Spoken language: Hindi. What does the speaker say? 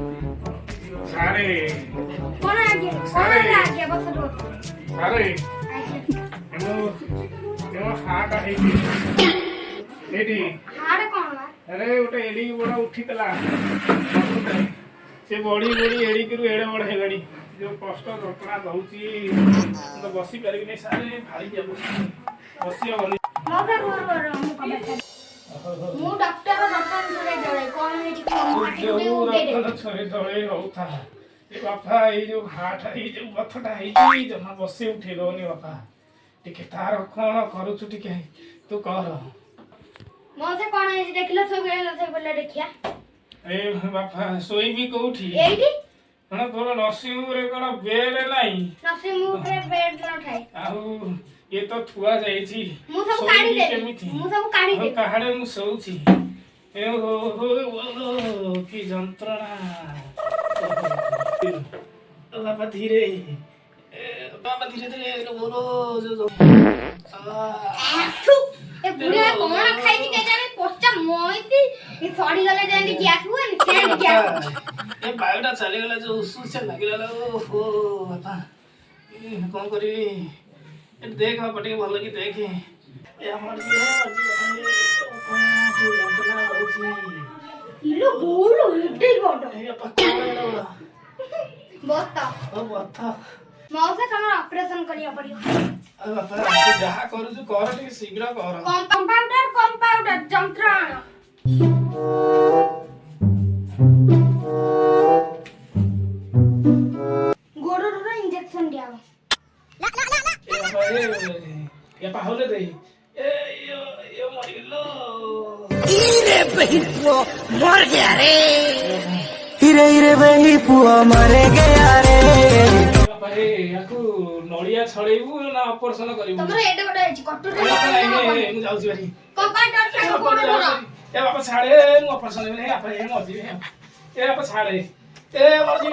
सारे कौन आ गया बस रो सारे एमो हाटा एडी हाड़ कौन बा अरे गोटे एडी बड़ा उठीतला से बड़ी एडी करू एड़े बड़ हेगड़ी जो कष्ट जंत्रणा दउची तो बसी पारि नै सारे भाई जा बसी बनी मोके रो मु कबे मु डॉक्टर छरे डरे कौन है जी छरे डरे होता ए बापा ए जो हाट ए जो बथटा हे जी जमा बसी उठेलोनी बापा टिके तार कोन करूछु टिके तू कर मोसे कौन है जी देखलो सब बेले देखिया ए बापा सोई भी कोठी एडी ना तोर नर्सिंग रे कोन बेड नाही नर्सिंग रे बेड न ठाई आउ ये तो थुआ जाई छी मु सब काढी दे मु सब काढी दे कहाडे मु सोउची ए हो हो की जंत्रणा बाबा धीरे बोलो जो ए बुढ़िया कौन खाई थी के जाने पोचा मोइती ये सड़ी गले जाने गैस हुआ नि क्या गैस ए बायोटा चले गला जो उसु से लागिला ओहो बाबा कौन करी ए देख पटे भल की देख ए हमर जी जंत्रणा होची इलो बोलो इटे बड़ ए पक्का बता ओ बता मौसे कमर ऑपरेशन करिया पड़ियो अरे बापा जहा करू जो कर ठीक शीघ्र कर कंपाउंडर जंत्रण गोड़ोर इंजेक्शन दिया ये पाहुले दे ए यो मर गेलो इरे बही पुआ मर गया रे इरे बही पुआ मर गया रे बापा रे याकू नळिया छळेबू ना ऑपरेशन करिबू तमरे एडे बडे अछि कटुरे मु जाउछी बारी कंपाउंडर से गोड़ धर ए बापा छाड़े मु ऑपरेशन ने बापा ए मर जी ए बापा छाड़े ए मर जी